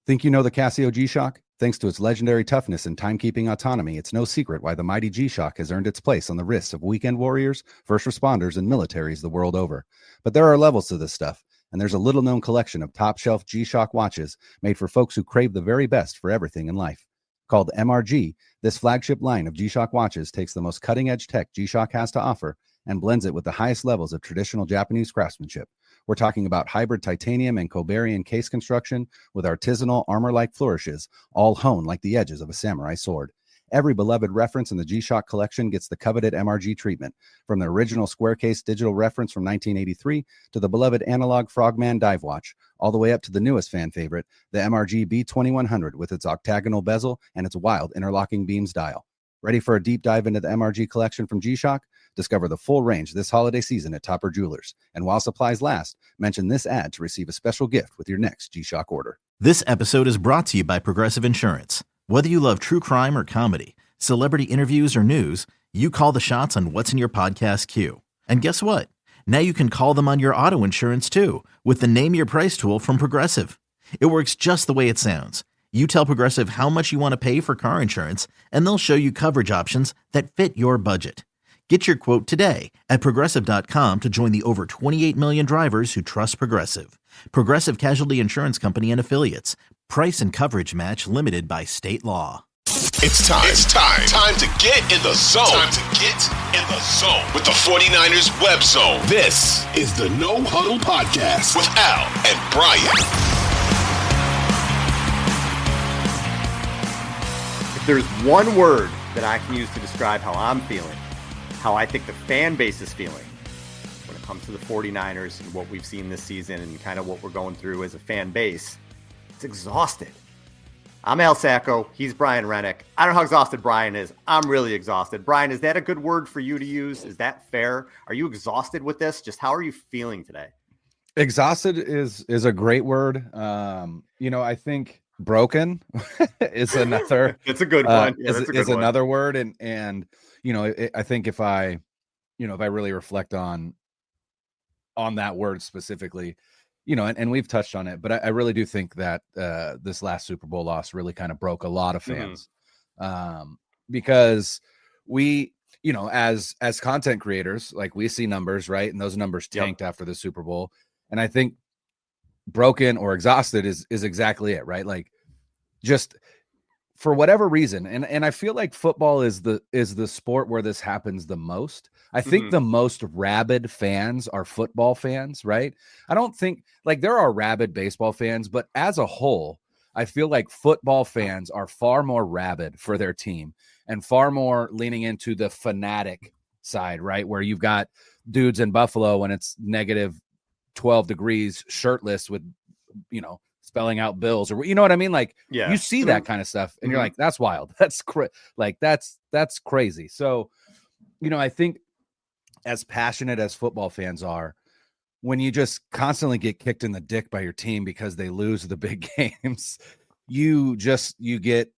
Think you know the Casio G-Shock? Thanks to its legendary toughness and timekeeping autonomy, it's no secret why the mighty G-Shock has earned its place on the wrists of weekend warriors, first responders, and militaries the world over. But there are levels to this stuff, and there's a little-known collection of top-shelf G-Shock watches made for folks who crave the very best for everything in life. Called MRG, this flagship line of G-Shock watches takes the most cutting-edge tech G-Shock has to offer and blends it with the highest levels of traditional Japanese craftsmanship. We're talking about hybrid titanium and Cobarian case construction with artisanal armor-like flourishes, all honed like the edges of a samurai sword. Every beloved reference in the G-Shock collection gets the coveted MRG treatment, from the original square case digital reference from 1983 to the beloved analog Frogman dive watch, all the way up to the newest fan favorite, the MRG B2100 with its octagonal bezel and its wild interlocking beams dial. Ready for a deep dive into the MRG collection from G-Shock? Discover the full range this holiday season at Topper Jewelers. And while supplies last, mention this ad to receive a special gift with your next G-Shock order. This episode is brought to you by Progressive Insurance. Whether you love true crime or comedy, celebrity interviews or news, you call the shots on what's in your podcast queue. And guess what? Now you can call them on your auto insurance too with the Name Your Price tool from Progressive. It works just the way it sounds. You tell Progressive how much you want to pay for car insurance, and they'll show you coverage options that fit your budget. Get your quote today at Progressive.com to join the over 28 million drivers who trust Progressive. Progressive Casualty Insurance Company and Affiliates. Price and coverage match limited by state law. It's time. It's time. Time to get in the zone. Time to get in the zone with the 49ers web zone. This is the No Huddle Podcast with Al and Brian. If there's one word that I can use to describe how I'm feeling, how I think the fan base is feeling when it comes to the 49ers and what we've seen this season and kind of what we're going through as a fan base, it's exhausted. I'm Al Sacco. He's Brian Renick. I don't know how exhausted Brian is. I'm really exhausted. Brian, is that a good word for you to use? Is that fair? Are you exhausted with this? Just how are you feeling today? Exhausted is a great word. I think broken is another. It's a good one. Is another word. And I think if I really reflect on that word specifically, and we've touched on it, but I really do think that this last Super Bowl loss really kind of broke a lot of fans, because we, as content creators, like we see numbers, right? And those numbers tanked after the Super Bowl. And I think broken or exhausted is exactly it, right? Like just for whatever reason. And I feel like football is the sport where this happens the most. I think the most rabid fans are football fans, right? I don't think like there are rabid baseball fans, but as a whole, I feel like football fans are far more rabid for their team and far more leaning into the fanatic side, right? Where you've got dudes in Buffalo when it's negative 12 degrees, shirtless with, spelling out bills, or you know what I mean? Like you see that kind of stuff and you're like, that's wild. That's that's crazy. So, I think as passionate as football fans are, when you just constantly get kicked in the dick by your team because they lose the big games, you get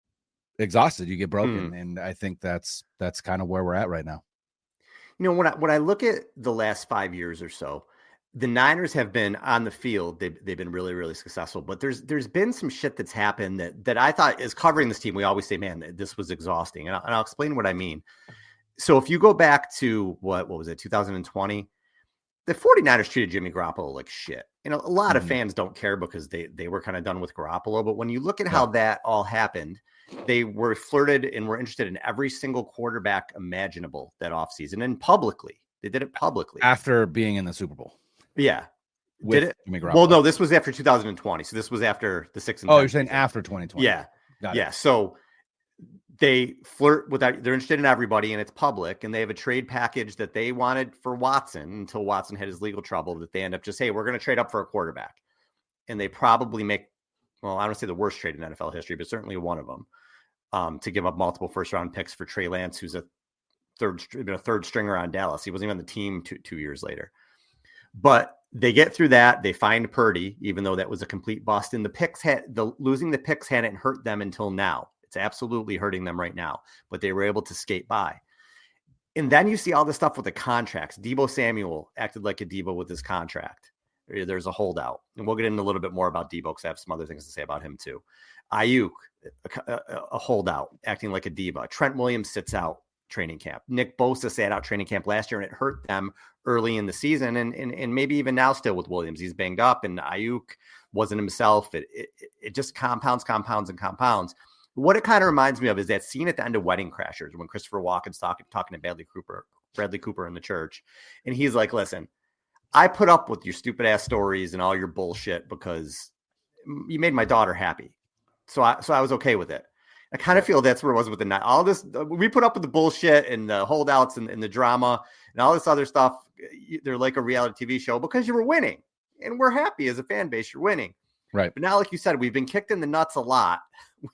exhausted, you get broken. And I think that's kind of where we're at right now. When I look at the last 5 years or so, the Niners have been on the field. They've been really, really successful, but there's been some shit that's happened that I thought is covering this team. We always say, man, this was exhausting. And I'll explain what I mean. So if you go back to what was it, 2020, the 49ers treated Jimmy Garoppolo like shit. A lot of fans don't care because they were kind of done with Garoppolo. But when you look at how that all happened, they were flirted and were interested in every single quarterback imaginable that offseason, and publicly. They did it publicly. After being in the Super Bowl. Yeah. Did it? Jimmy Garoppolo. Well, no, this was after 2020. So this was after the 6 and 10. Oh, you're saying after 2020. Yeah. Got yeah. it. So they flirt with that. They're interested in everybody, and it's public, and they have a trade package that they wanted for Watson until Watson had his legal trouble, that they end up just, hey, we're going to trade up for a quarterback. And they probably make, well, I don't say the worst trade in NFL history, but certainly one of them, to give up multiple first-round picks for Trey Lance, who's a third stringer on Dallas. He wasn't even on the team 2 years later. But they get through that. They find Purdy, even though that was a complete bust. And losing the picks hadn't hurt them until now. It's absolutely hurting them right now. But they were able to skate by. And then you see all this stuff with the contracts. Deebo Samuel acted like a diva with his contract. there's a holdout. And we'll get into a little bit more about Deebo because I have some other things to say about him too. Ayuk, a holdout, acting like a diva. Trent Williams sits out training camp. Nick Bosa sat out training camp last year, and it hurt them early in the season. And maybe even now still with Williams. He's banged up, and Ayuk wasn't himself. It just compounds. What it kind of reminds me of is that scene at the end of Wedding Crashers when Christopher Walken's talking to Bradley Cooper in the church. And he's like, listen, I put up with your stupid ass stories and all your bullshit because you made my daughter happy. So I was okay with it. I kind of feel that's where it was with the night. All this, we put up with the bullshit and the holdouts and the drama and all this other stuff. They're like a reality TV show because you were winning, and we're happy as a fan base. You're winning. Right. But now, like you said, we've been kicked in the nuts a lot.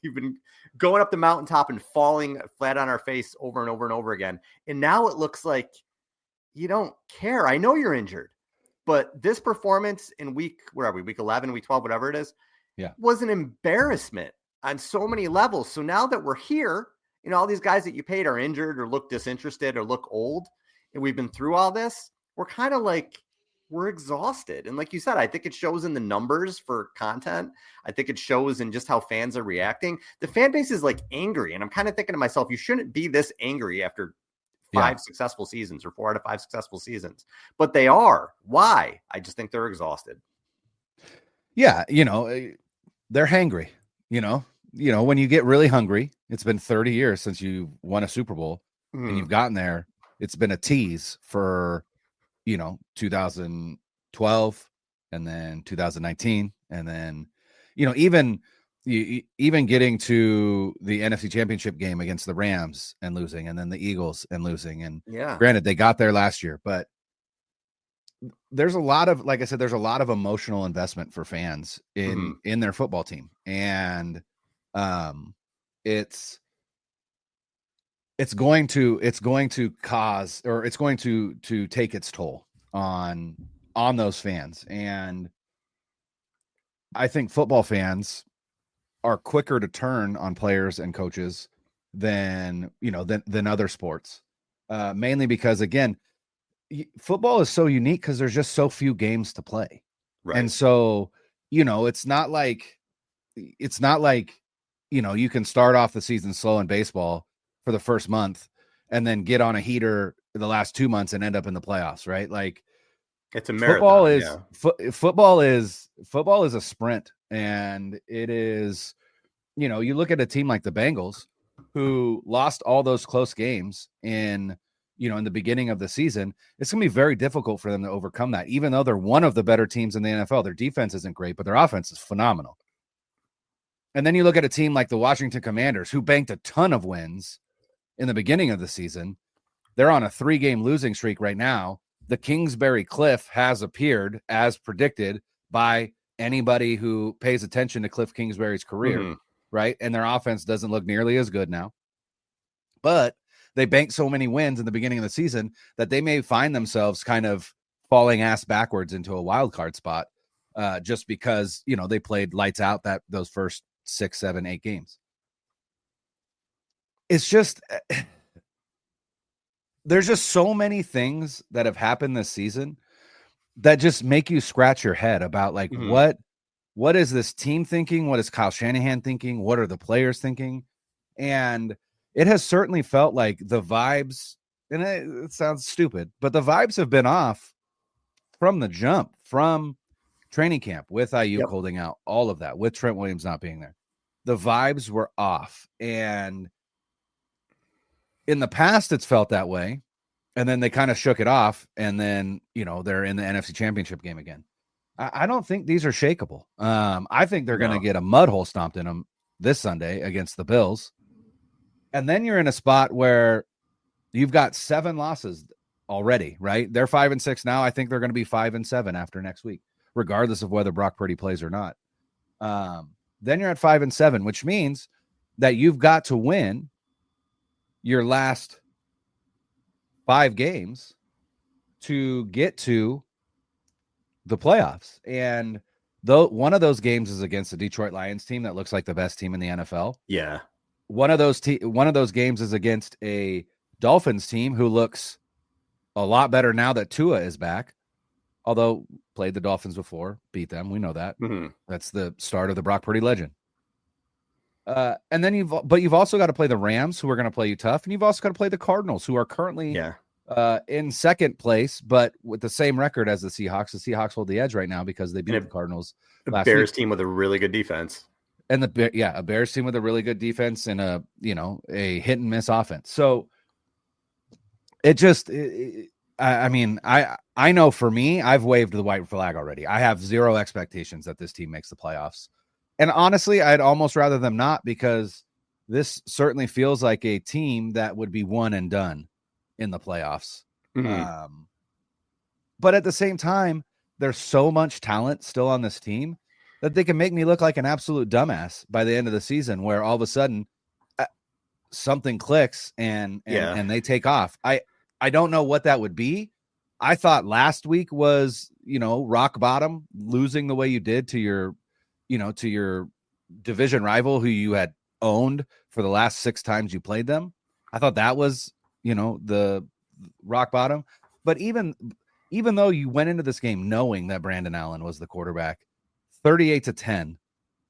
We've been going up the mountaintop and falling flat on our face over and over and over again. And now it looks like you don't care. I know you're injured, but this performance in week 11, week 12, whatever it is, was an embarrassment on so many levels. So now that we're here, all these guys that you paid are injured or look disinterested or look old, and we've been through all this, we're kind of like, we're exhausted. And like you said, I think it shows in the numbers for content. I think it shows in just how fans are reacting. The fan base is like angry. And I'm kind of thinking to myself, you shouldn't be this angry after 5 successful seasons or 4 out of 5 successful seasons, but they are. Why? I just think they're exhausted. Yeah. They're hangry, when you get really hungry, it's been 30 years since you won a Super Bowl and you've gotten there. It's been a tease for, 2012 and then 2019. And then, even getting to the NFC Championship game against the Rams and losing, and then the Eagles and losing. And granted, they got there last year, but there's a lot of, like I said, there's a lot of emotional investment for fans in their football team. And it's going to cause, or it's going to take its toll on those fans. And I think football fans are quicker to turn on players and coaches than other sports, mainly because, again, football is so unique because there's just so few games to play. Right. And so, it's not like, you can start off the season slow in baseball for the first month and then get on a heater the last 2 months and end up in the playoffs, right? Like, it's a marathon. Football is a sprint. And it is, you look at a team like the Bengals who lost all those close games in the beginning of the season. It's going to be very difficult for them to overcome that, even though they're one of the better teams in the NFL. Their defense isn't great, but their offense is phenomenal. And then you look at a team like the Washington Commanders, who banked a ton of wins in the beginning of the season. They're on a 3-game losing streak right now. The Kingsbury Cliff has appeared, as predicted by anybody who pays attention to Cliff Kingsbury's career, right? And their offense doesn't look nearly as good now. But they banked so many wins in the beginning of the season that they may find themselves kind of falling ass backwards into a wild card spot, just because, they played lights out those first 6, 7, 8 games. It's just, there's just so many things that have happened this season that just make you scratch your head about, like, what is this team thinking? What is Kyle Shanahan thinking? What are the players thinking? And it has certainly felt like the vibes, and it sounds stupid, but the vibes have been off from the jump, from training camp, with Ayuk holding out, all of that, with Trent Williams not being there. The vibes were off. And in the past, it's felt that way. And then they kind of shook it off. And then, they're in the NFC Championship game again. I don't think these are shakeable. I think they're going to get a mud hole stomped in them this Sunday against the Bills. And then you're in a spot where you've got 7 losses already, right? They're 5-6 now. I think they're going to be 5-7 after next week, regardless of whether Brock Purdy plays or not. Then you're at 5-7, which means that you've got to win your last 5 games to get to the playoffs. And though one of those games is against the Detroit Lions team that looks like the best team in the NFL. Yeah. One of those games is against a Dolphins team who looks a lot better now that Tua is back. although played the Dolphins before, beat them. We know that. Mm-hmm. That's the start of the Brock Purdy legend. And then you've also got to play the Rams, who are going to play you tough, and you've also got to play the Cardinals, who are currently in second place, but with the same record as the Seahawks. The Seahawks hold the edge right now because they beat the Cardinals last Bears week. Team with a really good defense. And a Bears team with a really good defense and a hit and miss offense. So it just, I know for me, I've waved the white flag already. I have zero expectations that this team makes the playoffs. And honestly, I'd almost rather them not, because this certainly feels like a team that would be one and done in the playoffs. Mm-hmm. But at the same time, there's so much talent still on this team that they can make me look like an absolute dumbass by the end of the season, where all of a sudden something clicks and they take off. I don't know what that would be. I thought last week was, rock bottom, losing the way you did to your division rival who you had owned for the last 6 times you played them. I thought that was, the rock bottom. But even though you went into this game knowing that Brandon Allen was the quarterback, 38-10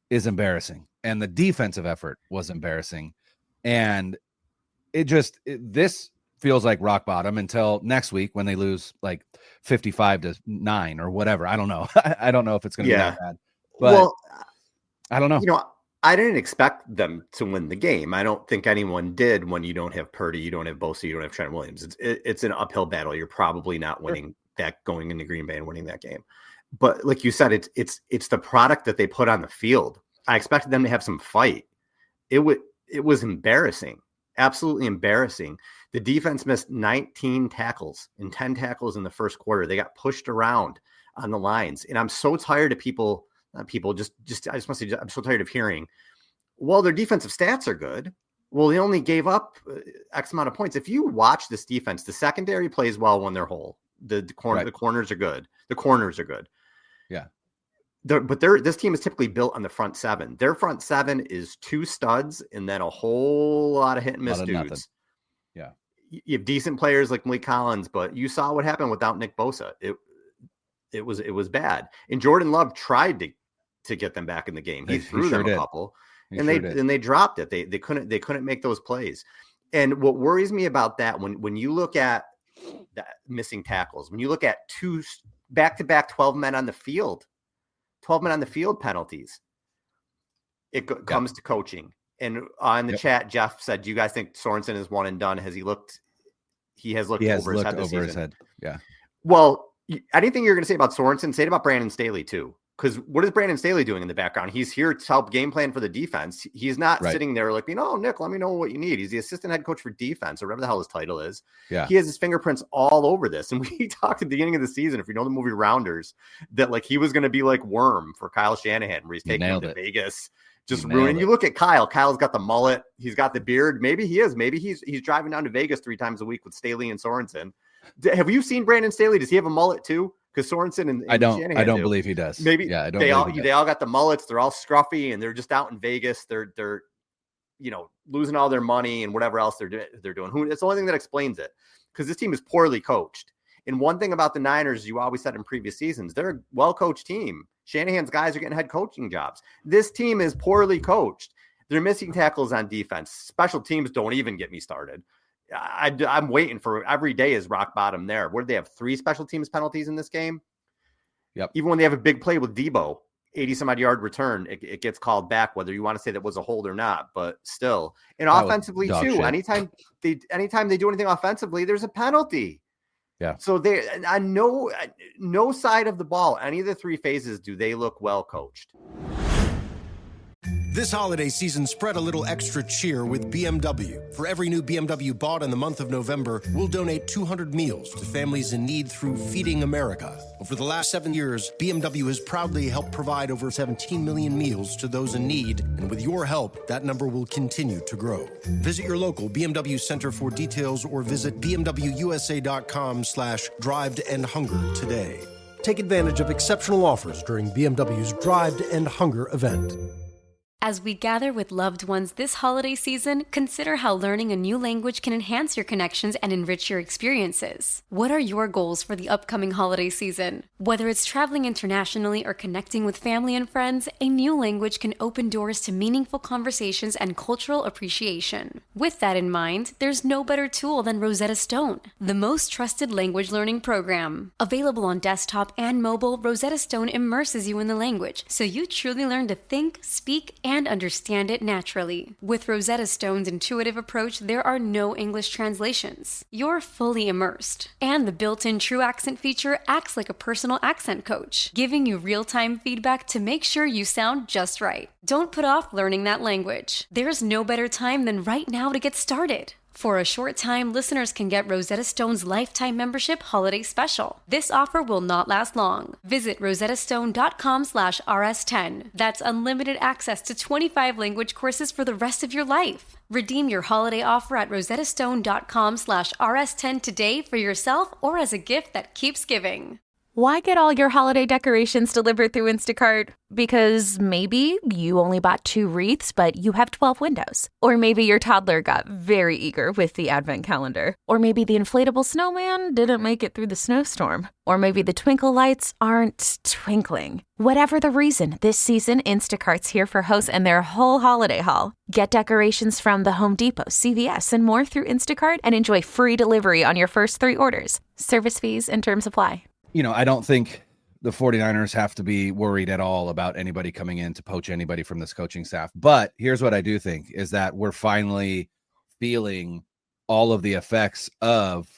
is embarrassing. And the defensive effort was embarrassing. And this feels like rock bottom until next week when they lose like 55-9 or whatever. I don't know. I don't know if it's going to be that bad. But I don't know. I didn't expect them to win the game. I don't think anyone did. When you don't have Purdy, you don't have Bosa, you don't have Trent Williams. It's an uphill battle. You're probably not winning that, going into Green Bay and winning that game. But like you said, it's the product that they put on the field. I expected them to have some fight. It was embarrassing, absolutely embarrassing. The defense missed 19 tackles and 10 tackles in the first quarter. They got pushed around on the lines, and I'm so tired of people. I just want to say, I'm so tired of hearing, well, their defensive stats are good. Well, they only gave up X amount of points. If you watch this defense, the secondary plays well when they're whole. The corners are good. The corners are good. Yeah. This team is typically built on the front 7. Their front 7 is 2 studs and then a whole lot of hit and miss dudes. Nothing. Yeah. You have decent players like Malik Collins, but you saw what happened without Nick Bosa. It was bad. And Jordan Love tried to get them back in the game. He threw them a couple, and they dropped it. They couldn't make those plays. And what worries me about that, when you look at the missing tackles, when you look at 2 back-to-back 12 men on the field penalties, it comes to coaching. And on the chat, Jeff said, "Do you guys think Sorensen is one and done? Has he looked? He has looked over his head this season." His head. Yeah. Well, anything you're going to say about Sorensen, say it about Brandon Staley too. Because what is Brandon Staley doing in the background? He's here to help game plan for the defense. He's not sitting there like, Nick, let me know what you need. He's the assistant head coach for defense, or whatever the hell his title is. Yeah. He has his fingerprints all over this. And we talked at the beginning of the season, if you know the movie Rounders, that like he was going to be like Worm for Kyle Shanahan, where he's taking him to Vegas. Just ruining. You look at Kyle. Kyle's got the mullet. He's got the beard. Maybe he is. Maybe he's driving down to Vegas 3 times a week with Staley and Sorensen. Have you seen Brandon Staley? Does he have a mullet too? Because Sorensen and I don't believe he does. Maybe they all got the mullets. They're all scruffy and they're just out in Vegas. They're losing all their money and whatever else they're doing. It's the only thing that explains it, because this team is poorly coached. And one thing about the Niners, you always said in previous seasons, they're a well-coached team. Shanahan's guys are getting head coaching jobs. This team is poorly coached. They're missing tackles on defense. Special teams don't even get me started. I'm waiting for every day is rock bottom there. What did they have? 3 special teams penalties in this game? Yep. Even when they have a big play with Deebo, 80-some-odd yard return, it gets called back, whether you want to say that was a hold or not, but still. And that offensively too, shit. anytime they do anything offensively, there's a penalty. Yeah. So they on no side of the ball, any of the 3 phases, do they look well coached. This holiday season, spread a little extra cheer with BMW. For every new BMW bought in the month of November, we'll donate 200 meals to families in need through Feeding America. Over the last 7 years, BMW has proudly helped provide over 17 million meals to those in need, and with your help, that number will continue to grow. Visit your local BMW center for details or visit bmwusa.com/Drive to End Hunger today. Take advantage of exceptional offers during BMW's Drive to End Hunger event. As we gather with loved ones this holiday season, consider how learning a new language can enhance your connections and enrich your experiences. What are your goals for the upcoming holiday season? Whether it's traveling internationally or connecting with family and friends, a new language can open doors to meaningful conversations and cultural appreciation. With that in mind, there's no better tool than Rosetta Stone, the most trusted language learning program. Available on desktop and mobile, Rosetta Stone immerses you in the language, so you truly learn to think, speak, and understand it naturally. With Rosetta Stone's intuitive approach, there are no English translations. You're fully immersed. And the built-in True Accent feature acts like a personal accent coach, giving you real-time feedback to make sure you sound just right. Don't put off learning that language. There's no better time than right now to get started. For a short time, listeners can get Rosetta Stone's lifetime membership holiday special. This offer will not last long. Visit rosettastone.com/rs10. That's unlimited access to 25 language courses for the rest of your life. Redeem your holiday offer at rosettastone.com/rs10 today for yourself or as a gift that keeps giving. Why get all your holiday decorations delivered through Instacart? Because maybe you only bought 2 wreaths, but you have 12 windows. Or maybe your toddler got very eager with the advent calendar. Or maybe the inflatable snowman didn't make it through the snowstorm. Or maybe the twinkle lights aren't twinkling. Whatever the reason, this season, Instacart's here for hosts and their whole holiday haul. Get decorations from the Home Depot, CVS, and more through Instacart and enjoy free delivery on your first 3 orders. Service fees and terms apply. You know, I don't think the 49ers have to be worried at all about anybody coming in to poach anybody from this coaching staff. But here's what I do think is that we're finally feeling all of the effects of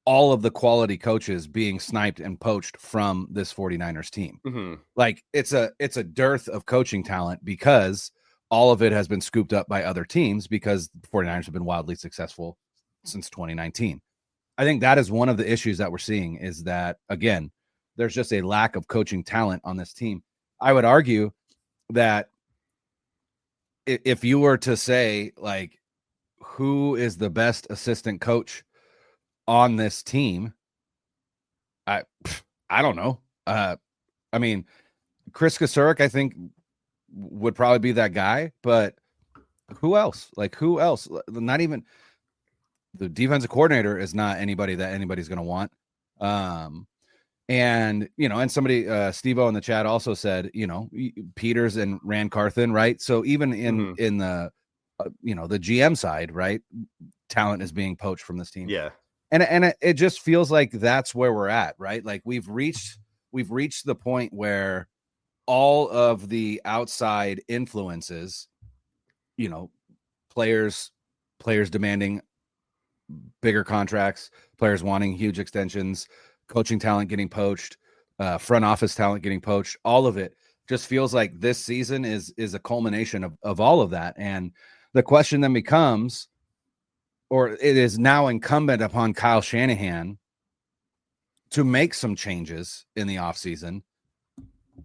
all of the quality coaches being sniped and poached from this 49ers team. Mm-hmm. Like it's a dearth of coaching talent because all of it has been scooped up by other teams because the 49ers have been wildly successful since 2019. I think that is one of the issues that we're seeing is that, again, there's just a lack of coaching talent on this team. I would argue that if you were to say, like, who is the best assistant coach on this team, I don't know. I mean, Chris Kasurik, I think, would probably be that guy, but who else? Like, who else? Not even – the defensive coordinator is not anybody that anybody's going to want. And, you know, and somebody, Steve-O in the chat also said, you know, Peters and Rand Carthen, right? So even in the, you know, the GM side, right, talent is being poached from this team. Yeah. And it just feels like that's where we're at, right? Like we've reached the point where all of the outside influences, you know, players demanding bigger contracts, players wanting huge extensions, coaching talent getting poached, front office talent getting poached, all of it just feels like this season is a culmination of all of that. And the question then becomes, or it is now incumbent upon Kyle Shanahan to make some changes in the offseason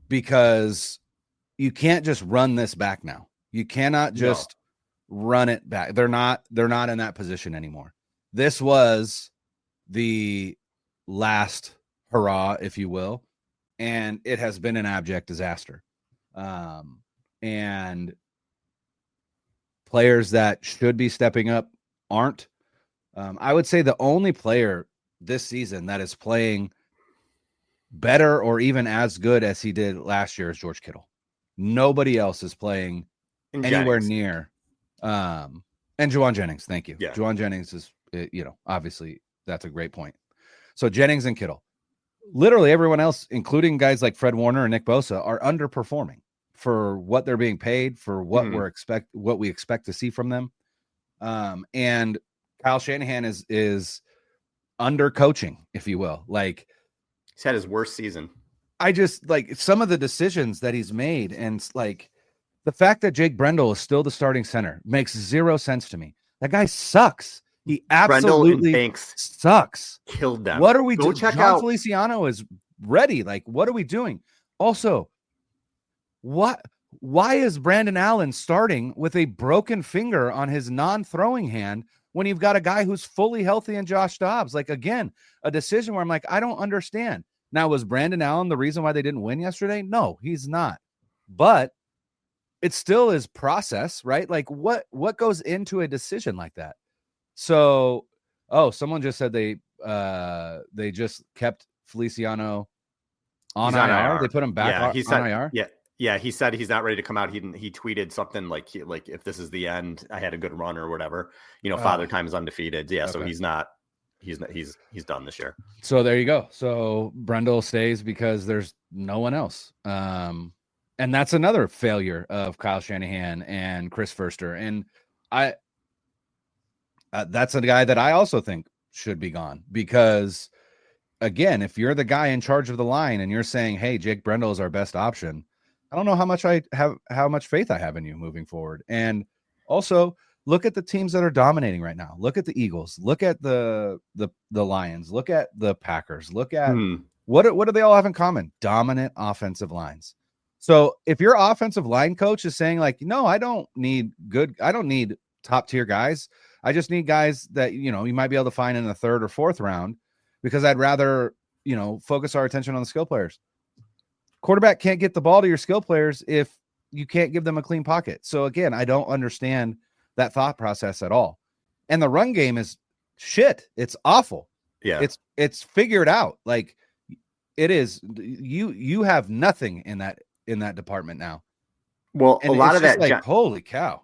because you can't just run this back now. You cannot just run it back. They're not in that position anymore. This was the last hurrah, if you will, and it has been an abject disaster. And players that should be stepping up aren't. I would say the only player this season that is playing better or even as good as he did last year is George Kittle. Nobody else is playing anywhere near. And Juwan Jennings, thank you. Yeah. Juwan Jennings is, you know, obviously that's a great point. So Jennings and Kittle, literally everyone else, including guys like Fred Warner and Nick Bosa, are underperforming for what they're being paid, for what what we expect to see from them. And Kyle Shanahan is under coaching, if you will. Like he's had his worst season. I just like some of the decisions that he's made, and like the fact that Jake Brendel is still the starting center makes zero sense to me. That guy sucks. He absolutely sucks. Killed them. What are we doing? Check John out Feliciano is ready. Like, what are we doing? Also, why is Brandon Allen starting with a broken finger on his non-throwing hand when you've got a guy who's fully healthy in Josh Dobbs? Like, again, a decision where I'm like, I don't understand. Now, was Brandon Allen the reason why they didn't win yesterday? No, he's not. But it still is process, right? Like what goes into a decision like that? So, someone just said they just kept Feliciano on IR. They put him back on IR. Yeah, he said he's not ready to come out. He tweeted something like if this is the end, I had a good run or whatever. Father time is undefeated. Yeah, okay. So he's done this year. So there you go. So Brendel stays because there's no one else. And that's another failure of Kyle Shanahan and Chris Foerster. And that's a guy that I also think should be gone, because again, if you're the guy in charge of the line and you're saying, hey, Jake Brendel is our best option, I don't know how much faith I have in you moving forward. And also look at the teams that are dominating right now. Look at the Eagles, look at the Lions, look at the Packers, look at what do they all have in common? Dominant offensive lines. So if your offensive line coach is saying like, no, I don't need top tier guys. I just need guys that, you might be able to find in the third or fourth round, because I'd rather, focus our attention on the skill players. Quarterback can't get the ball to your skill players if you can't give them a clean pocket. So again, I don't understand that thought process at all. And the run game is shit. It's awful. Yeah. It's figured out. Like it is. You have nothing in that department now. Well, and a lot of that, like, holy cow.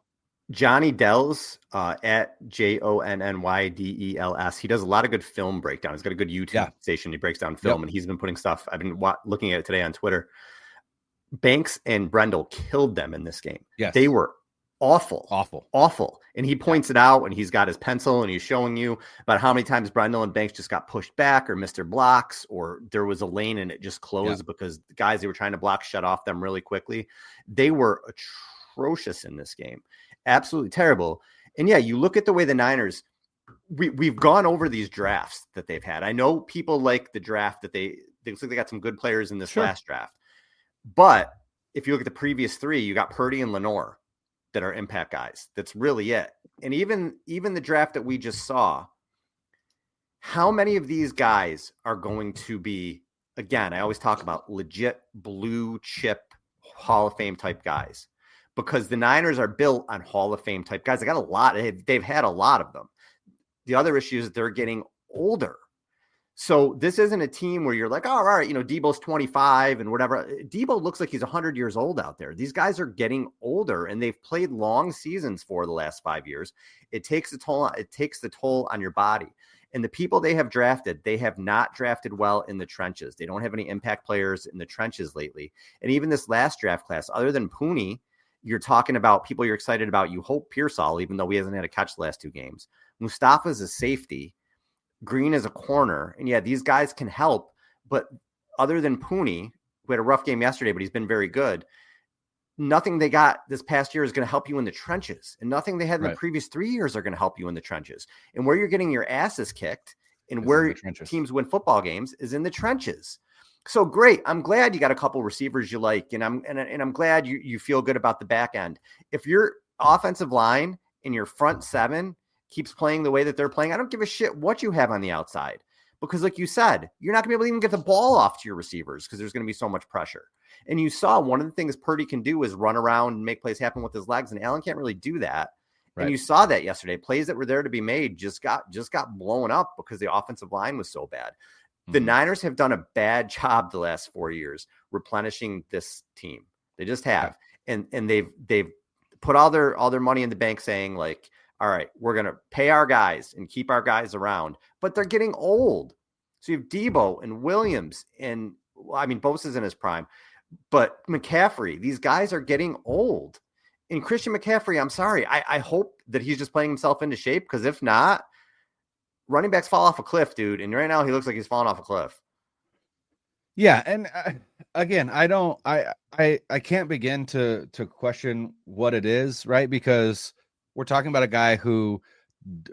Johnny Dells at JONNYDELS. He does a lot of good film breakdown. He's got a good YouTube station. He breaks down film, and he's been putting stuff. I've been looking at it today on Twitter. Banks and Brendel killed them in this game. Yes. They were awful. And he points it out, and he's got his pencil, and he's showing you about how many times Brendel and Banks just got pushed back or missed their blocks, or there was a lane and it just closed because the guys they were trying to block shut off them really quickly. They were atrocious in this game. Absolutely terrible. And yeah, you look at the way the Niners, we've gone over these drafts that they've had. I know people like the draft that they looks like they got some good players in this last draft. But if you look at the previous three, you got Purdy and Lenore that are impact guys. That's really it. And even the draft that we just saw, how many of these guys are going to be, again, I always talk about legit blue chip Hall of Fame type guys. Because the Niners are built on Hall of Fame type guys. They got a lot. They've had a lot of them. The other issue is they're getting older. So this isn't a team where you're like, oh, all right, Deebo's 25 and whatever. Deebo looks like he's 100 years old out there. These guys are getting older, and they've played long seasons for the last 5 years. It takes the toll on your body. And the people they have drafted, they have not drafted well in the trenches. They don't have any impact players in the trenches lately. And even this last draft class, other than Pooney, you're talking about people you're excited about. You hope Pearsall, even though he hasn't had a catch the last two games. Mustafa's a safety. Green is a corner. And yeah, these guys can help. But other than Pooney, who had a rough game yesterday, but he's been very good, nothing they got this past year is going to help you in the trenches. And nothing they had in the previous 3 years are going to help you in the trenches. And where you're getting your asses kicked and where teams win football games is in the trenches. So great. I'm glad you got a couple receivers you like, and I'm glad you feel good about the back end. If your offensive line and your front seven keeps playing the way that they're playing, I don't give a shit what you have on the outside, because like you said, you're not gonna be able to even get the ball off to your receivers because there's going to be so much pressure. And you saw one of the things Purdy can do is run around and make plays happen with his legs, and Allen can't really do that. Right. And you saw that yesterday. Plays that were there to be made just got blown up because the offensive line was so bad. The Niners have done a bad job the last 4 years replenishing this team. They just have. And they've put all their money in the bank saying like, all right, we're going to pay our guys and keep our guys around, but they're getting old. So you have Deebo and Williams and Bosa's in his prime, but McCaffrey, these guys are getting old. And Christian McCaffrey, I'm sorry. I hope that he's just playing himself into shape, because if not, running backs fall off a cliff, dude. And right now he looks like he's falling off a cliff. Yeah. And again, I can't begin to question what it is, right? Because we're talking about a guy who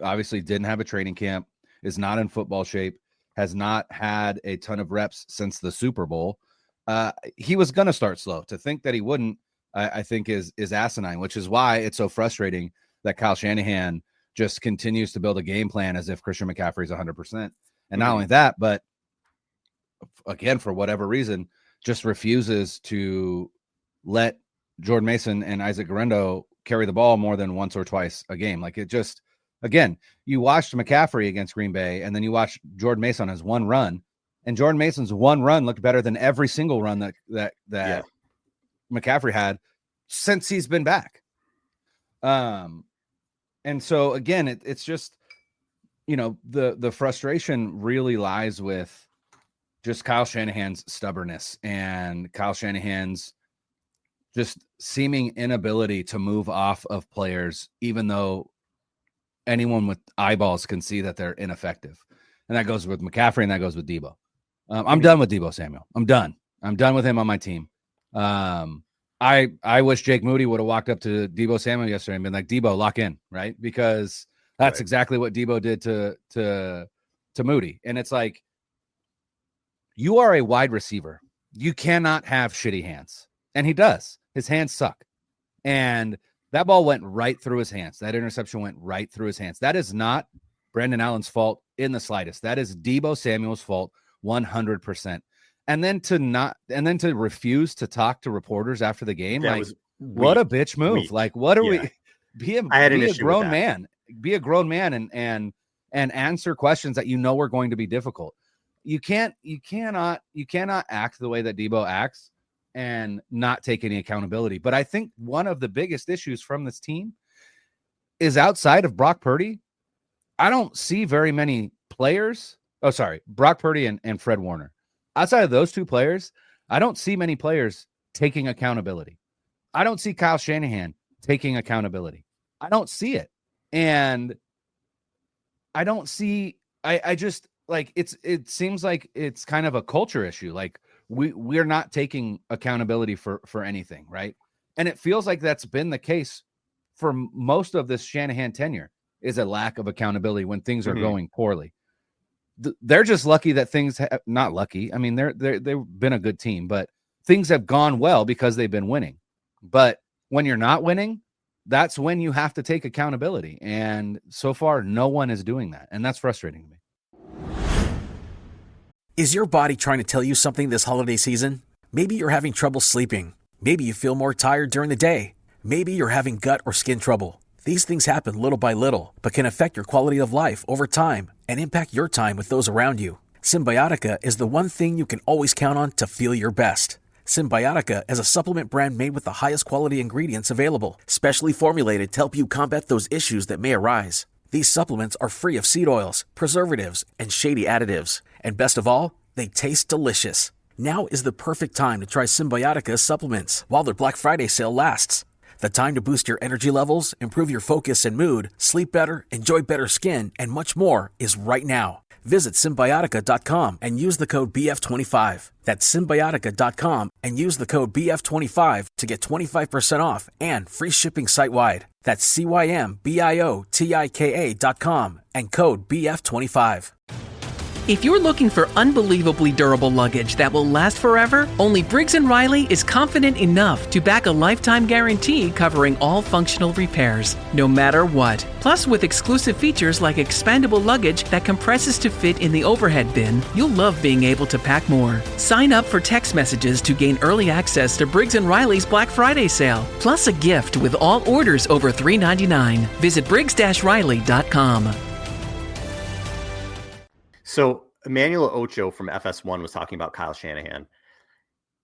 obviously didn't have a training camp, is not in football shape, has not had a ton of reps since the Super Bowl. He was going to start slow. To think that he wouldn't, I think is asinine, which is why it's so frustrating that Kyle Shanahan just continues to build a game plan as if Christian McCaffrey is 100%. And not only that, but again, for whatever reason, just refuses to let Jordan Mason and Isaac Guerrero carry the ball more than once or twice a game. Like, it just, again, you watched McCaffrey against Green Bay, and then you watch Jordan Mason has one run, and Jordan Mason's one run looked better than every single run that McCaffrey had since he's been back. And so again, it's just, the frustration really lies with just Kyle Shanahan's stubbornness and Kyle Shanahan's just seeming inability to move off of players, even though anyone with eyeballs can see that they're ineffective. And that goes with McCaffrey, and that goes with Deebo. I'm done with Deebo Samuel. I'm done with him on my team. I wish Jake Moody would have walked up to Deebo Samuel yesterday and been like, Deebo, lock in, right? Because that's exactly what Deebo did to Moody. And it's like, you are a wide receiver. You cannot have shitty hands. And he does. His hands suck. And that ball went right through his hands. That interception went right through his hands. That is not Brandon Allen's fault in the slightest. That is Deebo Samuel's fault 100%. And then to refuse to talk to reporters after the game, that like, what a bitch move. Weak. Like, what are we? Be a grown man. Be a grown man and answer questions that are going to be difficult. You cannot act the way that Deebo acts and not take any accountability. But I think one of the biggest issues from this team is outside of Brock Purdy. I don't see very many players. Oh, sorry, Brock Purdy and Fred Warner. Outside of those two players, I don't see many players taking accountability. I don't see Kyle Shanahan taking accountability. I don't see it. And I don't see, I just, like, it seems like it's kind of a culture issue. Like, we're not taking accountability for anything, right? And it feels like that's been the case for most of this Shanahan tenure, is a lack of accountability when things are going poorly. They're just lucky that things not lucky. I mean, they've been a good team, but things have gone well because they've been winning. But when you're not winning, that's when you have to take accountability. And so far, no one is doing that. And that's frustrating to me. Is your body trying to tell you something this holiday season? Maybe you're having trouble sleeping. Maybe you feel more tired during the day. Maybe you're having gut or skin trouble. These things happen little by little, but can affect your quality of life over time and impact your time with those around you. Symbiotica is the one thing you can always count on to feel your best. Symbiotica is a supplement brand made with the highest quality ingredients available, specially formulated to help you combat those issues that may arise. These supplements are free of seed oils, preservatives, and shady additives. And best of all, they taste delicious. Now is the perfect time to try Symbiotica supplements while their Black Friday sale lasts. The time to boost your energy levels, improve your focus and mood, sleep better, enjoy better skin, and much more is right now. Visit Symbiotica.com and use the code BF25. That's Symbiotica.com and use the code BF25 to get 25% off and free shipping site-wide. That's CYMBIOTIKA.com and code BF25. If you're looking for unbelievably durable luggage that will last forever, only Briggs & Riley is confident enough to back a lifetime guarantee covering all functional repairs, no matter what. Plus, with exclusive features like expandable luggage that compresses to fit in the overhead bin, you'll love being able to pack more. Sign up for text messages to gain early access to Briggs & Riley's Black Friday sale, plus a gift with all orders over $3.99. Visit Briggs-Riley.com. So Emmanuel Ocho from FS1 was talking about Kyle Shanahan.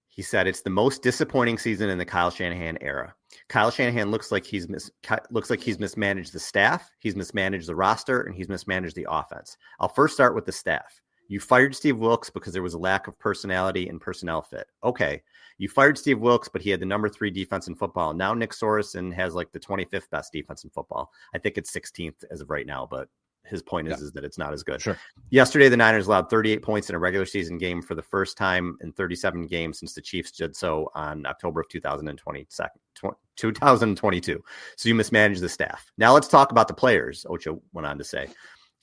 He said it's the most disappointing season in the Kyle Shanahan era. Kyle Shanahan looks like he's mismanaged the staff, he's mismanaged the roster, and he's mismanaged the offense. I'll first start with the staff. You fired Steve Wilks because there was a lack of personality and personnel fit. Okay, you fired Steve Wilks, but he had the number 3 defense in football. Now Nick Sorensen has like the 25th best defense in football. I think it's 16th as of right now, but his point is that it's not as good. Sure. Yesterday, the Niners allowed 38 points in a regular season game for the first time in 37 games since the Chiefs did so on October of 2022. So you mismanaged the staff. Now let's talk about the players, Ocho went on to say.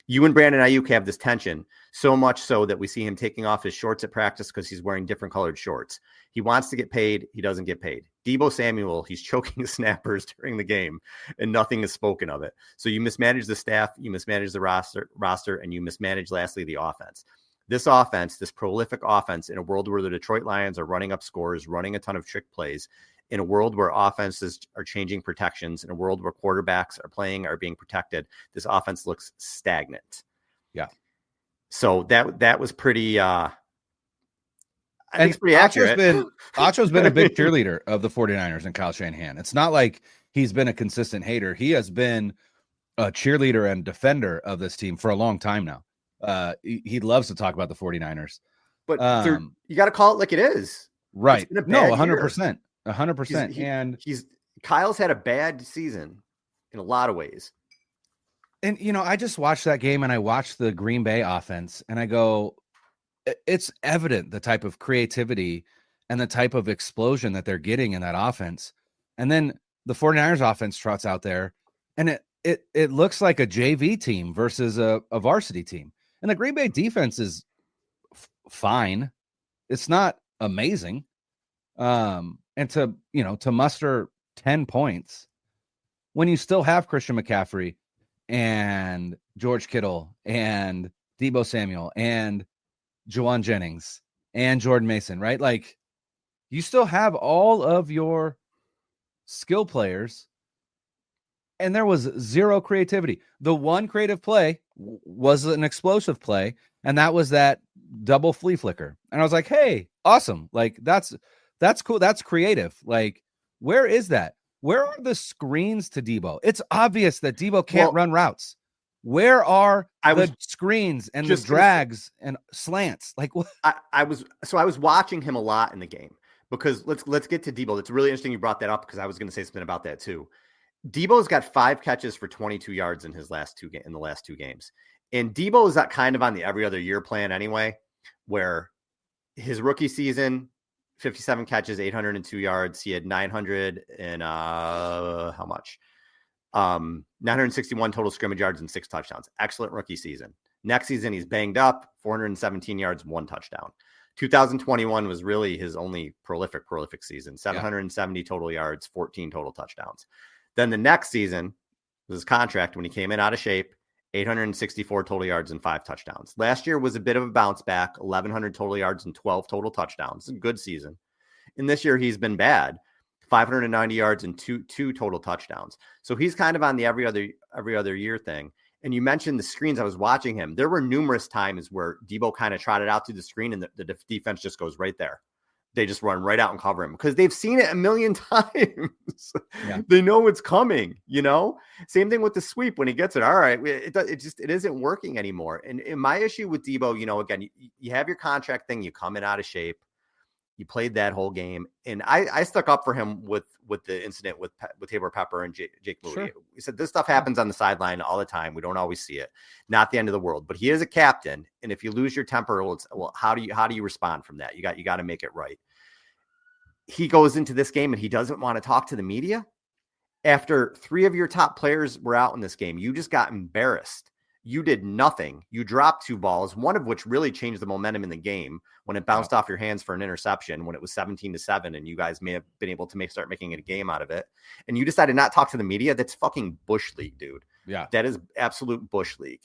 You and Brandon Ayuk have this tension, so much so that we see him taking off his shorts at practice because he's wearing different colored shorts. He wants to get paid. He doesn't get paid. Deebo Samuel, he's choking snappers during the game, and nothing is spoken of it. So you mismanage the staff, you mismanage the roster, and you mismanage, lastly, the offense. This offense, this prolific offense in a world where the Detroit Lions are running up scores, running a ton of trick plays, in a world where offenses are changing protections, in a world where quarterbacks are being protected, this offense looks stagnant. Yeah. So that was pretty, I think it's pretty accurate. Acho's been a big cheerleader of the 49ers and Kyle Shanahan. It's not like he's been a consistent hater. He has been a cheerleader and defender of this team for a long time now. He loves to talk about the 49ers. But you got to call it like it is. Right. No, 100%. 100%. And Kyle's had a bad season in a lot of ways. And, I just watched that game and I watched the Green Bay offense and I go, it's evident the type of creativity and the type of explosion that they're getting in that offense. And then the 49ers offense trots out there and it looks like a JV team versus a varsity team. And the Green Bay defense is fine. It's not amazing. And to muster 10 points when you still have Christian McCaffrey and George Kittle and Deebo Samuel and Juwan Jennings and Jordan Mason, right? Like you still have all of your skill players and there was zero creativity. The one creative play was an explosive play. And that was that double flea flicker. And I was like, hey, awesome. Like that's cool. That's creative. Like, where is that? Where are the screens to Deebo? It's obvious that Deebo can't run routes. Where are the screens and the drags and slants? Like what? I was watching him a lot in the game because let's get to Deebo. It's really interesting you brought that up because I was going to say something about that too. Deebo's got 5 catches for 22 yards in the last 2 games. And Deebo is kind of on the every other year plan anyway, where his rookie season, 57 catches, 802 yards. He had 961 total scrimmage yards and 6 touchdowns. Excellent rookie season. Next season, he's banged up, 417 yards, 1 touchdown. 2021 was really his only prolific season, 770 total yards, 14 total touchdowns. Then the next season was his contract when he came in out of shape, 864 total yards and 5 touchdowns. Last year was a bit of a bounce back, 1,100 total yards and 12 total touchdowns. A good season. And this year he's been bad, 590 yards and two total touchdowns. So he's kind of on the every other year thing. And you mentioned the screens. I was watching him. There were numerous times where Deebo kind of trotted out through the screen and the defense just goes right there. They just run right out and cover him because they've seen it a million times. Yeah. They know it's coming, Same thing with the sweep when he gets it. All right, it isn't working anymore. And my issue with Deebo, again, you have your contract thing. You come in out of shape. You played that whole game, and I stuck up for him with the incident with Tabor Pepper and Jake Moody. Sure. We said this stuff happens on the sideline all the time. We don't always see it. Not the end of the world, but he is a captain, and if you lose your temper, how do you respond from that? You got to make it right. He goes into this game and he doesn't want to talk to the media. After 3 of your top players were out in this game, you just got embarrassed. You did nothing. You dropped 2 balls, one of which really changed the momentum in the game when it bounced off your hands for an interception when it was 17-7, and you guys may have been able to start making it a game out of it. And you decided not to talk to the media. That's fucking Bush League, dude. Yeah. That is absolute Bush League.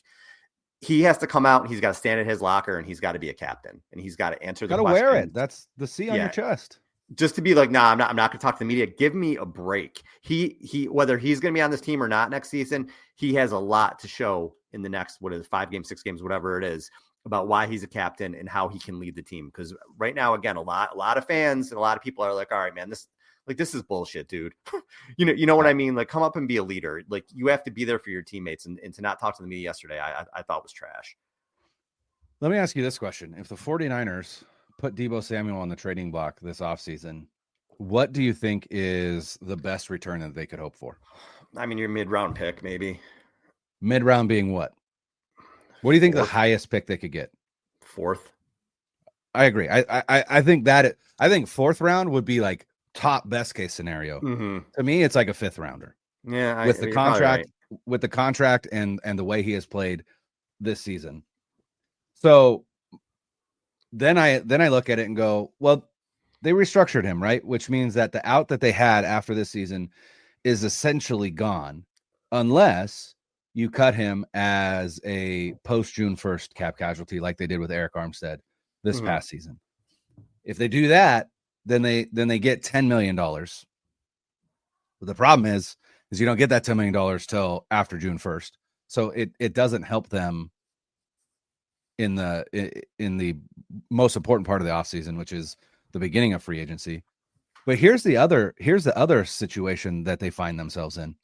He has to come out and he's got to stand at his locker and he's got to be a captain and he's got to answer the question. Got to wear it. That's the C on your chest. Just to be like, nah, I'm not going to talk to the media. Give me a break. He whether he's going to be on this team or not next season, he has a lot to show in the next, 5 games, 6 games, whatever it is, about why he's a captain and how he can lead the team. Because right now, again, a lot of fans and a lot of people are like, all right, man, this is bullshit, dude. you know what I mean? Like, come up and be a leader. Like, you have to be there for your teammates, and to not talk to the media yesterday, I thought was trash. Let me ask you this question. If the 49ers put Deebo Samuel on the trading block this offseason, what do you think is the best return that they could hope for? I mean, your mid-round pick, maybe. Mid-round being what? What do you think the highest pick they could get? 4th. I agree. I think that I think 4th round would be like top best case scenario. Mm-hmm. To me, it's like a 5th rounder. Yeah, with the contract, and the way he has played this season. So then I look at it and go, well, they restructured him, right? Which means that the out that they had after this season is essentially gone, unless you cut him as a post June 1st cap casualty, like they did with Eric Armstead this past season. If they do that, then they get $10 million But the problem is you don't get that $10 million till after June 1st. So it doesn't help them in the most important part of the offseason, which is the beginning of free agency. But here's the other situation that they find themselves in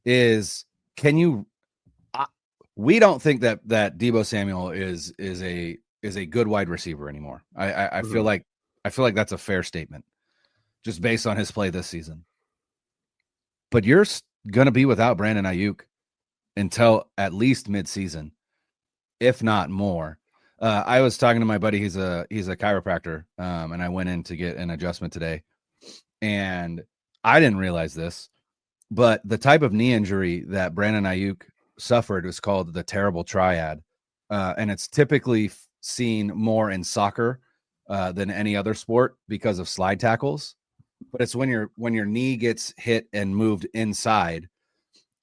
is, we don't think that Deebo Samuel is a good wide receiver anymore. I feel like that's a fair statement just based on his play this season. But you're going to be without Brandon Ayuk until at least midseason, if not more. I was talking to my buddy. He's a chiropractor, and I went in to get an adjustment today. And I didn't realize this, but the type of knee injury that Brandon Ayuk suffered was called the terrible triad. And it's typically seen more in soccer than any other sport because of slide tackles. But it's when your knee gets hit and moved inside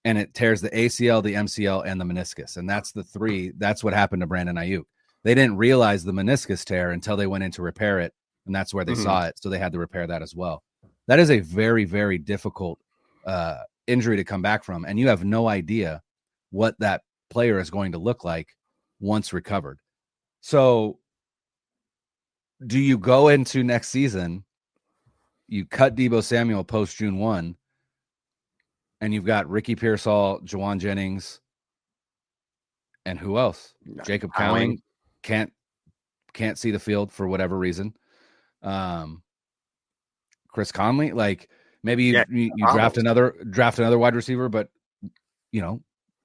and it tears the ACL, the MCL, and the meniscus. And that's the three. That's what happened to Brandon Ayuk. They didn't realize the meniscus tear until they went in to repair it. And that's where they saw it. So they had to repair that as well. That is a very, very difficult injury to come back from. And you have no idea what that player is going to look like once recovered. So do you go into next season, you cut Deebo Samuel post June 1, and you've got Ricky Pearsall, Juwan Jennings, and who else? Jacob Cowing can't see the field for whatever reason. Chris Conley, like maybe you draft another wide receiver, but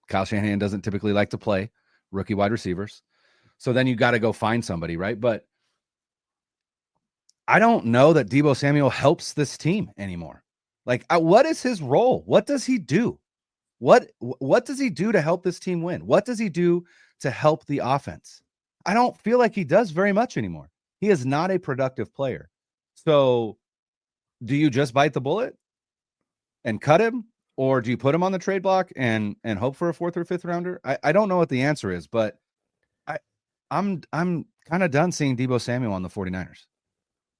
Kyle Shanahan doesn't typically like to play rookie wide receivers. So then you got to go find somebody, right? But I don't know that Deebo Samuel helps this team anymore. Like, what is his role? What does he do? What does he do to help this team win? What does he do to help the offense? I don't feel like he does very much anymore. He is not a productive player. So do you just bite the bullet and cut him? Or do you put him on the trade block and hope for a 4th or 5th rounder? I don't know what the answer is, but I'm kind of done seeing Deebo Samuel on the 49ers.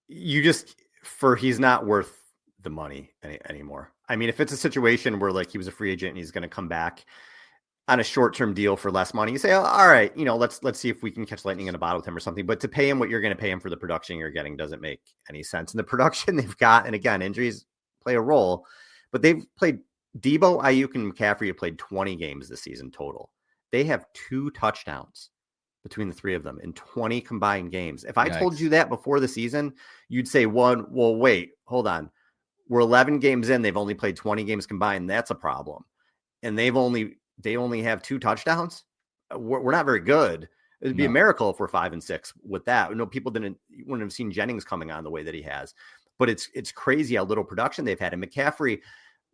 He's not worth the money anymore. I mean, if it's a situation where like he was a free agent and he's going to come back on a short-term deal for less money, you say, oh, all right, let's see if we can catch lightning in a bottle with him or something. But to pay him what you're going to pay him for the production you're getting doesn't make any sense. And the production they've got, and again, injuries play a role, but they've played Deebo, Ayuk, and McCaffrey have played 20 games this season total. They have 2 touchdowns between the 3 of them in 20 combined games. If I told you that before the season, you'd say, well, wait, hold on. We're 11 games in. They've only played 20 games combined. That's a problem. And they only have 2 touchdowns. We're not very good. It'd be a miracle if we're 5-6 with that. No, you wouldn't have seen Jennings coming on the way that he has, but it's crazy how little production they've had. And McCaffrey,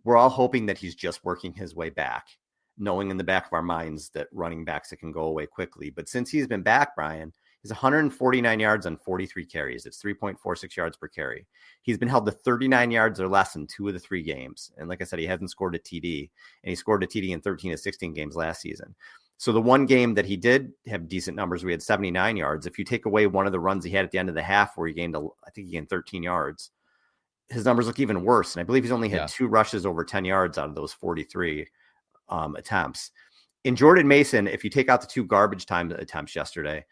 we're all hoping that he's just working his way back, knowing in the back of our minds that running backs, it can go away quickly. But since he's been back, Brian, he's 149 yards on 43 carries. It's 3.46 yards per carry. He's been held to 39 yards or less in 2 of the 3 games. And like I said, he hasn't scored a TD, and he scored a TD in 13 of 16 games last season. So the one game that he did have decent numbers, we had 79 yards. If you take away one of the runs he had at the end of the half where he gained 13 yards, his numbers look even worse. And I believe he's only had 2 rushes over 10 yards out of those 43 attempts. In Jordan Mason, if you take out the 2 garbage time attempts yesterday,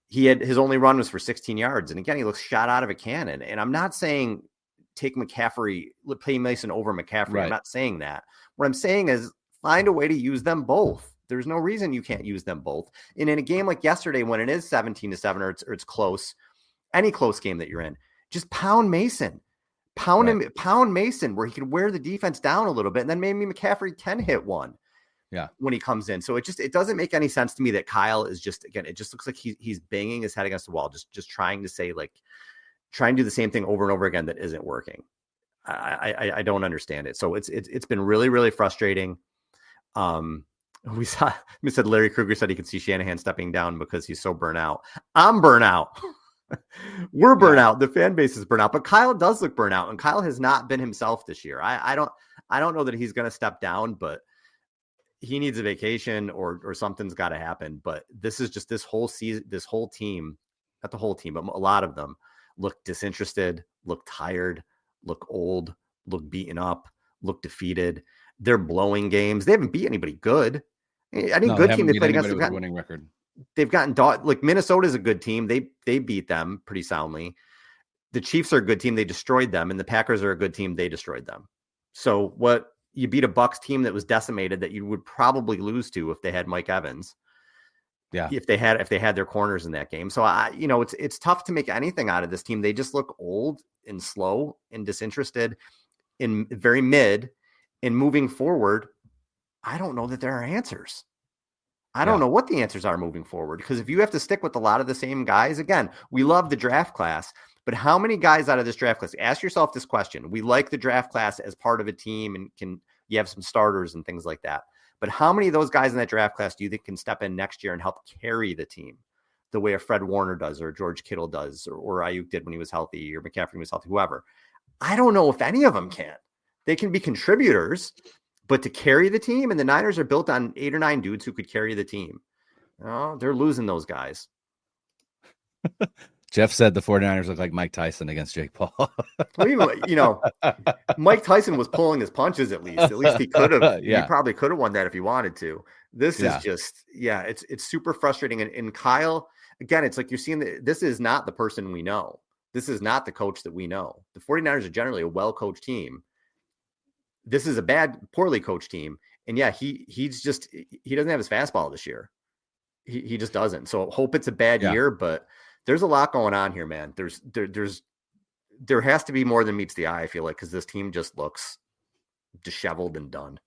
his only run was for 16 yards. And again, he looks shot out of a cannon. And I'm not saying take McCaffrey, play Mason over McCaffrey. Right. I'm not saying that. What I'm saying is find a way to use them both. There's no reason you can't use them both. And in a game like yesterday, when it is 17-7 or it's close, any close game that you're in, just pound Mason. Pound Mason where he could wear the defense down a little bit. And then maybe McCaffrey can hit one when he comes in. So it doesn't make any sense to me that Kyle is just, again, it just looks like he's banging his head against the wall, just trying to say, like, trying to do the same thing over and over again that isn't working. I don't understand it. So it's been really, really frustrating. We said Larry Krueger said he could see Shanahan stepping down because he's so burnt out. I'm burnt out. We're burnt out. The fan base is burnt out, but Kyle does look burnt out, and Kyle has not been himself this year. I don't know that he's going to step down, but he needs a vacation or something's got to happen. But this is just this whole season, this whole team, not the whole team, but a lot of them look disinterested, look tired, look old, look beaten up, look defeated. They're blowing games. They haven't beat anybody good. Any good team they played against with a winning record. They've gotten like Minnesota's a good team. They beat them pretty soundly. The Chiefs are a good team. They destroyed them, and the Packers are a good team. They destroyed them. So what you beat a Bucs team that was decimated that you would probably lose to if they had Mike Evans. Yeah. If they had their corners in that game. So it's tough to make anything out of this team. They just look old and slow and disinterested and very mid. And moving forward, I don't know that there are answers. I don't know what the answers are moving forward, because if you have to stick with a lot of the same guys, again, we love the draft class, but how many guys out of this draft class? Ask yourself this question. We like the draft class as part of a team and you have some starters and things like that. But how many of those guys in that draft class do you think can step in next year and help carry the team the way a Fred Warner does, or George Kittle does, or Ayuk did when he was healthy, or McCaffrey when he was healthy, whoever? I don't know if any of them can. They can be contributors, but to carry the team, and the Niners are built on 8 or 9 dudes who could carry the team. Oh, they're losing those guys. Jeff said the 49ers look like Mike Tyson against Jake Paul. Well, Mike Tyson was pulling his punches at least. At least he could have. Yeah. He probably could have won that if he wanted to. This is just, it's super frustrating. And Kyle, again, it's like you're seeing this is not the person we know. This is not the coach that we know. The 49ers are generally a well-coached team. This is a poorly coached team. And he doesn't have his fastball this year. He just doesn't. So hope it's a bad year, but there's a lot going on here, man. There has to be more than meets the eye, I feel like, because this team just looks disheveled and done.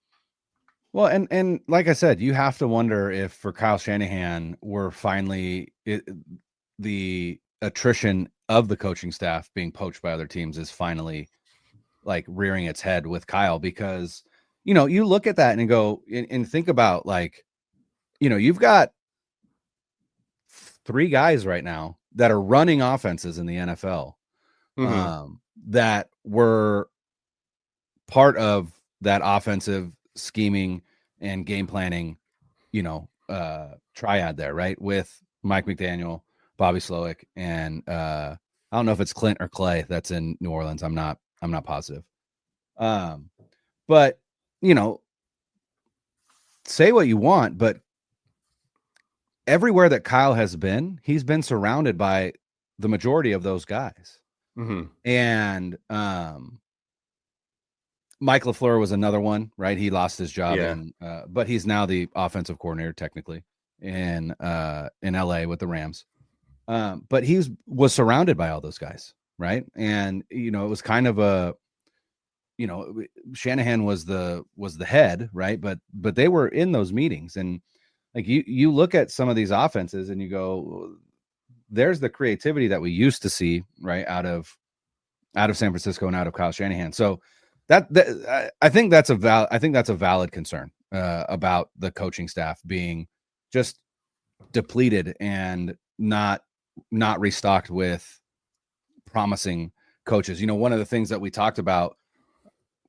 Well, and like I said, you have to wonder if for Kyle Shanahan, we're finally the attrition of the coaching staff being poached by other teams is finally like rearing its head with Kyle, because, you look at that and go and think about, like, you've got 3 guys right now that are running offenses in the NFL that were part of that offensive scheming and game planning, triad there, right? With Mike McDaniel, Bobby Slowick, and I don't know if it's Clint or Clay that's in New Orleans. I'm not positive. But say what you want, but everywhere that Kyle has been, he's been surrounded by the majority of those guys. And Mike LaFleur was another one, right? He lost his job, but he's now the offensive coordinator technically in LA with the Rams. But he was surrounded by all those guys, right? And it was kind of a, Shanahan was the head, right? But they were in those meetings, and like you look at some of these offenses and you go, there's the creativity that we used to see, right, out of San Francisco and out of Kyle Shanahan. So that I think that's a valid concern about the coaching staff being just depleted and not restocked with promising coaches. One of the things that we talked about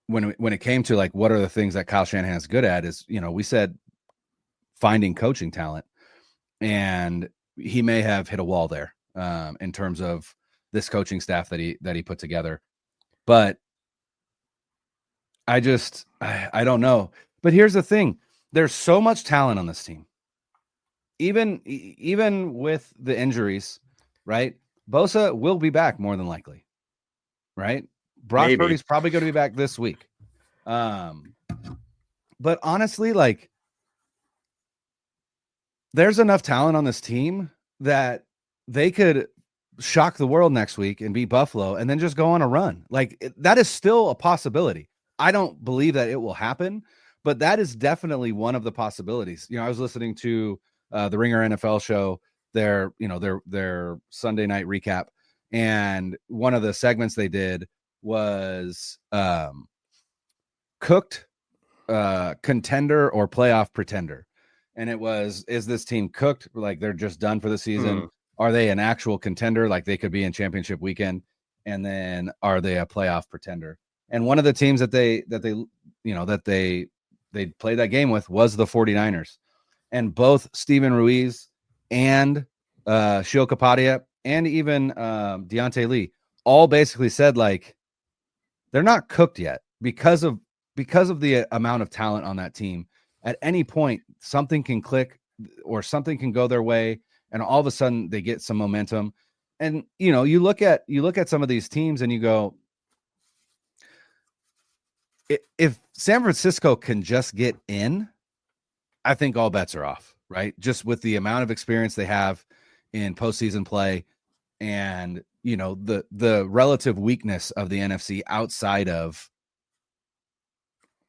when it came to, like, what are the things that Kyle Shanahan is good at is, we said finding coaching talent, and he may have hit a wall there in terms of this coaching staff that he put together. But I don't know. But here's the thing. There's so much talent on this team. Even with the injuries, right? Bosa will be back more than likely, right? Brock Purdy's probably going to be back this week. But honestly, like, there's enough talent on this team that they could shock the world next week and beat Buffalo and then just go on a run. Like, that is still a possibility. I don't believe that it will happen, but that is definitely one of the possibilities. I was listening to the Ringer NFL show, their Sunday night recap, and one of the segments they did was cooked contender or playoff pretender. And it was, is this team cooked? Like, they're just done for the season? Are they an actual contender? Like, they could be in championship weekend. And then are they a playoff pretender? And one of the teams that they played that game with was the 49ers. And both Steven Ruiz and Shio Kapadia and even Deontay Lee all basically said, like, they're not cooked yet because of because of the amount of talent on that team, at any point something can click or something can go their way, and all of a sudden they get some momentum. And you know, you look at some of these teams and you go, if San Francisco can just get in, I think all bets are off, right? Just with the amount of experience they have in postseason play, and you know, the relative weakness of the NFC outside of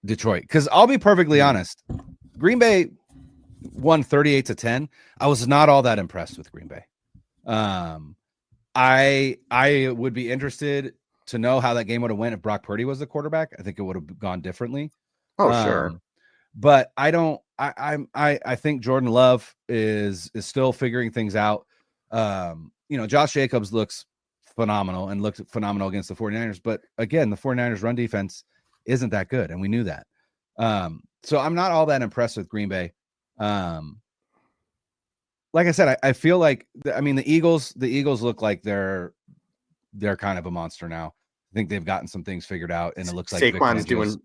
Detroit. Because I'll be perfectly honest, Green Bay won 38-10. I was not all that impressed with Green Bay. I would be interested to know how that game would have went if Brock Purdy was the quarterback. I think it would have gone differently. Oh, sure. But I think Jordan Love is still figuring things out. You know, Josh Jacobs looks phenomenal and looked phenomenal against the 49ers. But again, the 49ers run defense isn't that good, and we knew that. So I'm not all that impressed with Green Bay. Like I said, I feel like the Eagles look like they're kind of a monster now. I think they've gotten some things figured out, and it looks like Saquon's doing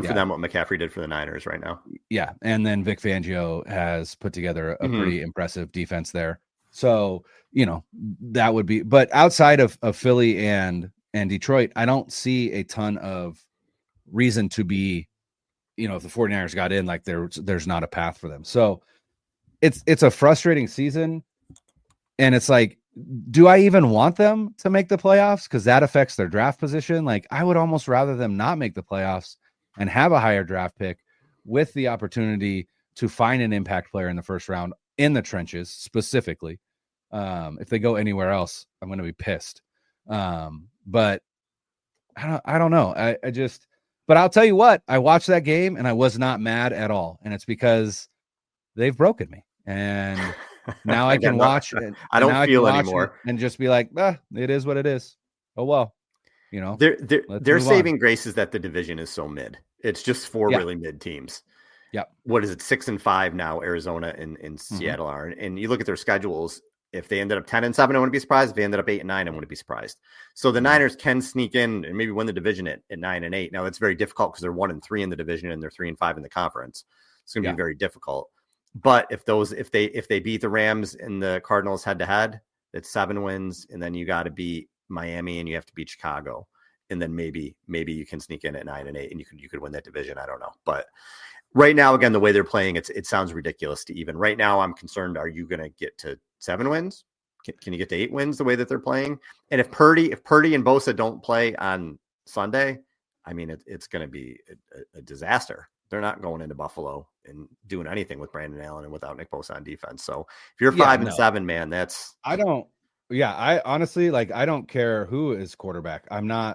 for them what McCaffrey did for the Niners right now. Yeah, and then Vic Fangio has put together a pretty impressive defense there. So, you know, that would be, but outside of Philly and Detroit, I don't see a ton of reason to be, you know, if the 49ers got in, like there's not a path for them. So it's a frustrating season. And it's like, do I even want them to make the playoffs? Because that affects their draft position. Like, I would almost rather them not make the playoffs and have a higher draft pick with the opportunity to find an impact player in the first round in the trenches specifically. If they go anywhere else, I'm going to be pissed. But I don't know. But I'll tell you what, I watched that game and I was not mad at all. And it's because they've broken me. And now I can watch it. I don't feel anymore and just be like, it is what it is. Oh, well, you know, their saving grace is that the division is so mid. It's just four really mid teams. Yeah. What is it? 6-5 now, Arizona and Seattle are. And you look at their schedules. If they ended up 10-7, I wouldn't be surprised. If they ended up 8-9, I wouldn't be surprised. So the Niners can sneak in and maybe win the division at 9-8. Now it's very difficult because they're 1-3 in the division and they're 3-5 in the conference. It's going to be very difficult. But if they beat the Rams and the Cardinals head to head, it's 7 wins, and then you got to beat Miami and you have to beat Chicago, and then maybe you can sneak in at 9-8 and you could win that division. I don't know, but right now, again, the way they're playing, it sounds ridiculous to even right now. I'm concerned. Are you going to get to 7 wins? Can you get to 8 wins the way that they're playing? And if Purdy and Bosa don't play on Sunday, I mean, it's going to be a disaster. They're not going into Buffalo and doing anything with Brandon Allen and without Nick Bosa on defense. So if you're 5-7, man, I honestly, like, I don't care who is quarterback.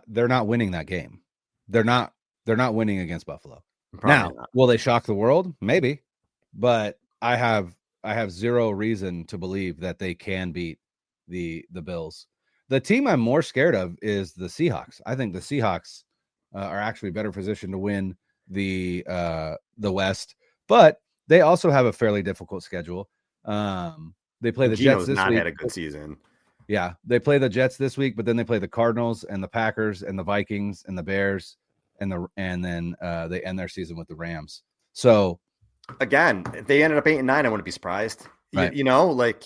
They're not winning that game. They're not winning against Buffalo. Probably now, will they shock the world? Maybe, but I have zero reason to believe that they can beat the Bills. The team I'm more scared of is the Seahawks. I think the Seahawks are actually better positioned to win the West, but they also have a fairly difficult schedule. They play the Jets this week. Had a good season. Yeah, they play the Jets this week, but then they play the Cardinals and the Packers and the Vikings and the Bears. And then they end their season with the Rams. So again, if they ended up 8-9, I wouldn't be surprised. Right. You know, like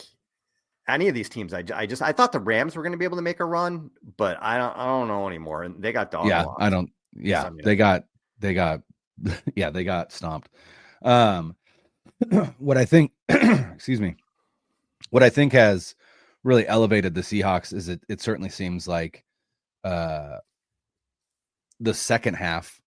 any of these teams, I thought the Rams were going to be able to make a run, but I don't know anymore. And they got dogged. Yeah, I don't. Yeah, they got they got stomped. What I think, excuse me, what I think has really elevated the Seahawks is it certainly seems like the second half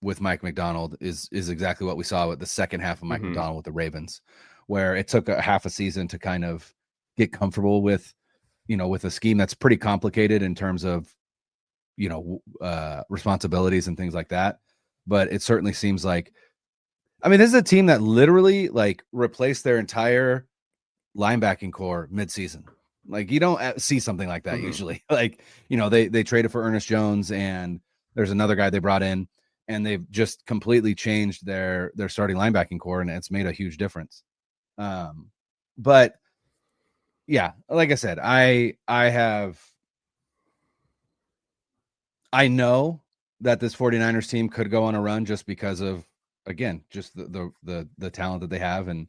with Mike Macdonald is exactly what we saw with the second half of Mike Macdonald with the Ravens, where it took a half a season to kind of get comfortable with, you know, with a scheme that's pretty complicated in terms of, you know, responsibilities and things like that. But it certainly seems like, I mean, this is a team that literally like replaced their entire linebacking core midseason. Like, you don't see something like that usually. Like, you know, they traded for Ernest Jones, and there's another guy they brought in, and they've just completely changed their starting linebacking core, and it's made a huge difference. But yeah, like I said, I know that this 49ers team could go on a run just because of, again, just the talent that they have. And,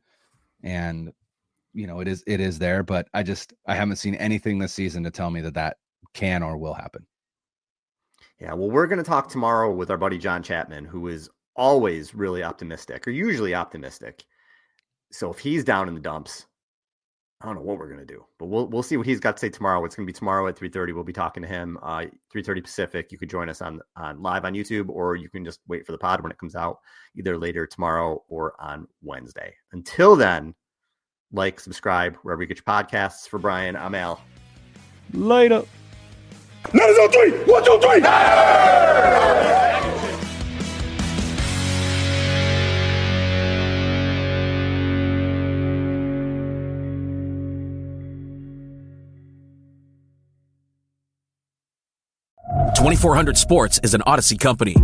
it is there, but I haven't seen anything this season to tell me that can or will happen. Yeah. Well, we're going to talk tomorrow with our buddy, John Chapman, who is always really optimistic, or usually optimistic. So if he's down in the dumps, I don't know what we're going to do, but we'll see what he's got to say tomorrow. It's going to be tomorrow at 3:30. We'll be talking to him, 3:30 Pacific. You could join us on live on YouTube, or you can just wait for the pod when it comes out either later tomorrow or on Wednesday. Until then, like, subscribe wherever you get your podcasts. For Brian, I'm Al. Later. Let us on 3. 1, 2, 3. Hey! 2400 Sports is an Odyssey company.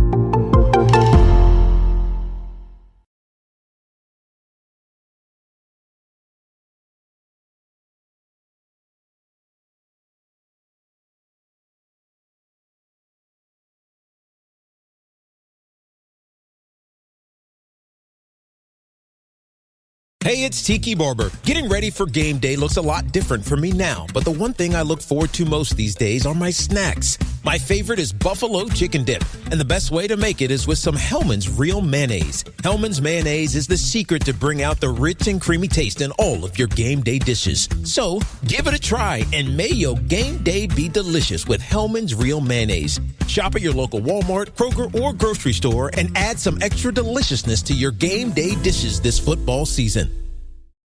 Hey, it's Tiki Barber. Getting ready for game day looks a lot different for me now, but the one thing I look forward to most these days are my snacks. My favorite is buffalo chicken dip, and the best way to make it is with some Hellmann's Real Mayonnaise. Hellmann's Mayonnaise is the secret to bring out the rich and creamy taste in all of your game day dishes. So, give it a try, and may your game day be delicious with Hellmann's Real Mayonnaise. Shop at your local Walmart, Kroger, or grocery store and add some extra deliciousness to your game day dishes this football season.